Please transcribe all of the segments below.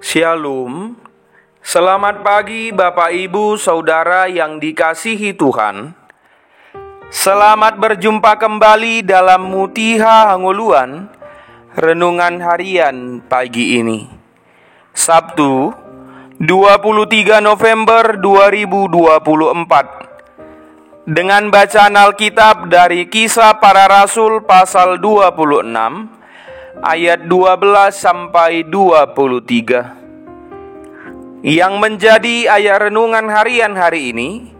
Shalom. Selamat pagi Bapak Ibu Saudara yang dikasihi Tuhan. Selamat berjumpa kembali dalam Mutiha Hanguluan, renungan harian pagi ini, Sabtu 23 November 2024, dengan bacaan Alkitab dari Kisah Para Rasul pasal 26 ayat 12 sampai 23. Yang menjadi ayat renungan harian hari ini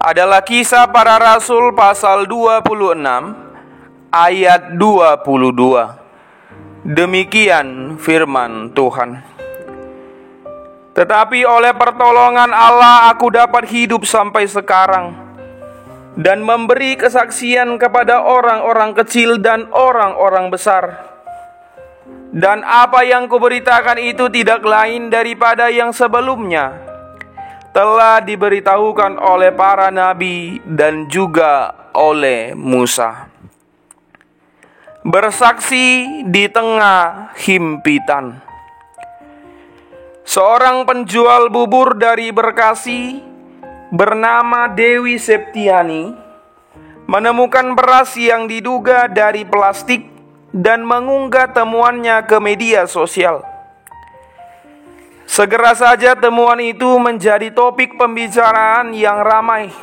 adalah Kisah Para Rasul pasal 26 ayat 22. Demikian firman Tuhan. Tetapi oleh pertolongan Allah aku dapat hidup sampai sekarang dan memberi kesaksian kepada orang-orang kecil dan orang-orang besar. Dan apa yang kuberitakan itu tidak lain daripada yang sebelumnya telah diberitahukan oleh para nabi dan juga oleh Musa. Bersaksi di tengah himpitan. Seorang penjual bubur dari Bekasi bernama Dewi Septiani menemukan beras yang diduga dari plastik dan mengunggah temuannya ke media sosial. Segera saja temuan itu menjadi topik pembicaraan yang ramai.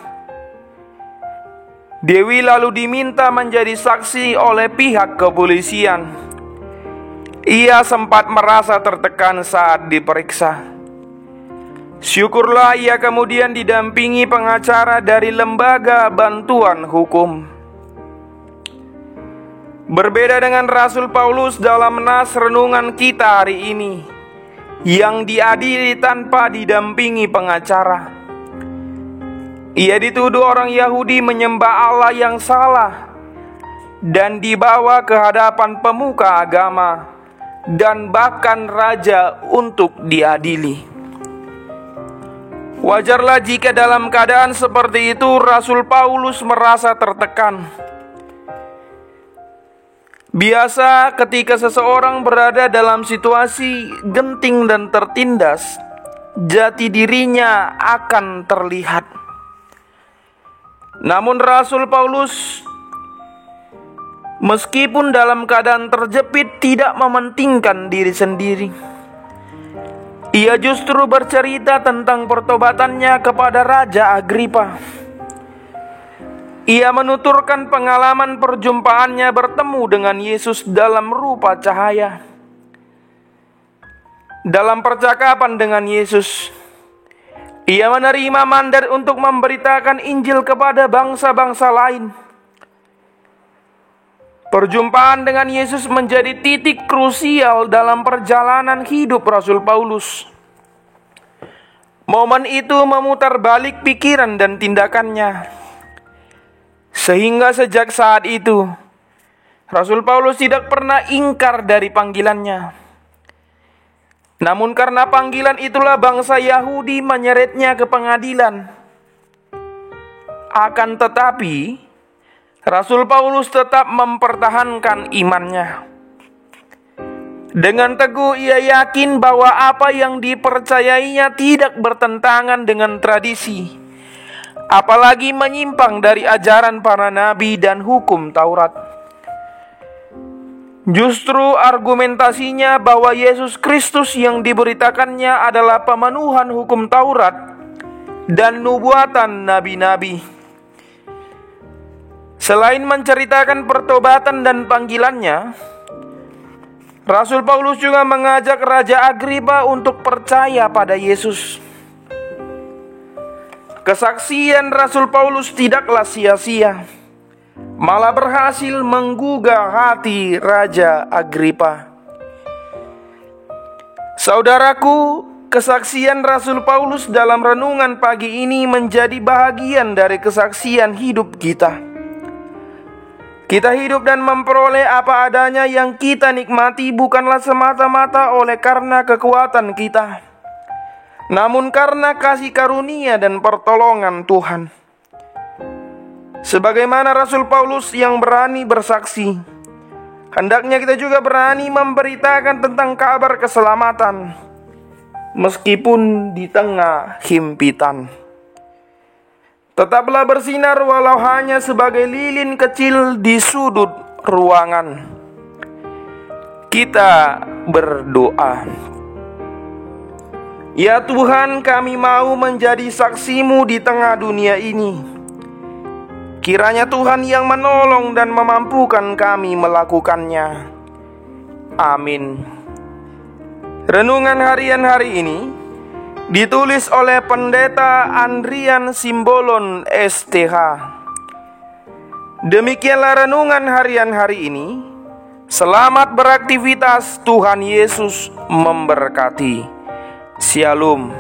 Dewi lalu diminta menjadi saksi oleh pihak kepolisian. Ia sempat merasa tertekan saat diperiksa. Syukurlah ia kemudian didampingi pengacara dari lembaga bantuan hukum. Berbeda dengan Rasul Paulus dalam nas renungan kita hari ini, yang diadili tanpa didampingi pengacara. Ia dituduh orang Yahudi menyembah Allah yang salah dan dibawa ke hadapan pemuka agama dan bahkan raja untuk diadili. Wajarlah jika dalam keadaan seperti itu Rasul Paulus merasa tertekan. Biasa ketika seseorang berada dalam situasi genting dan tertindas, jati dirinya akan terlihat. Namun Rasul Paulus, meskipun dalam keadaan terjepit, tidak mementingkan diri sendiri. Ia justru bercerita tentang pertobatannya kepada Raja Agripa. Ia menuturkan pengalaman perjumpaannya bertemu dengan Yesus dalam rupa cahaya. Dalam percakapan dengan Yesus, ia menerima mandat untuk memberitakan Injil kepada bangsa-bangsa lain. Perjumpaan dengan Yesus menjadi titik krusial dalam perjalanan hidup Rasul Paulus. Momen itu memutar balik pikiran dan tindakannya. Sehingga sejak saat itu, Rasul Paulus tidak pernah ingkar dari panggilannya. Namun karena panggilan itulah bangsa Yahudi menyeretnya ke pengadilan. Akan tetapi, Rasul Paulus tetap mempertahankan imannya. Dengan teguh ia yakin bahwa apa yang dipercayainya tidak bertentangan dengan tradisi, apalagi menyimpang dari ajaran para nabi dan hukum Taurat. Justru argumentasinya bahwa Yesus Kristus yang diberitakannya adalah pemenuhan hukum Taurat dan nubuatan nabi-nabi. Selain menceritakan pertobatan dan panggilannya, Rasul Paulus juga mengajak Raja Agripa untuk percaya pada Yesus. Kesaksian Rasul Paulus tidaklah sia-sia, malah berhasil menggugah hati Raja Agripa. Saudaraku, kesaksian Rasul Paulus dalam renungan pagi ini menjadi bahagian dari kesaksian hidup kita. Kita hidup dan memperoleh apa adanya yang kita nikmati bukanlah semata-mata oleh karena kekuatan kita, namun karena kasih karunia dan pertolongan Tuhan. Sebagaimana Rasul Paulus yang berani bersaksi, hendaknya kita juga berani memberitakan tentang kabar keselamatan. meskipun di tengah himpitan. Tetaplah bersinar walau hanya sebagai lilin kecil di sudut ruangan. Kita berdoa. Ya Tuhan, kami mau menjadi saksi-Mu di tengah dunia ini. Kiranya Tuhan yang menolong dan memampukan kami melakukannya. Amin. Renungan harian hari ini ditulis oleh Pendeta Andrian Simbolon STH. Demikianlah renungan harian hari ini. Selamat beraktivitas, Tuhan Yesus memberkati. Shalom.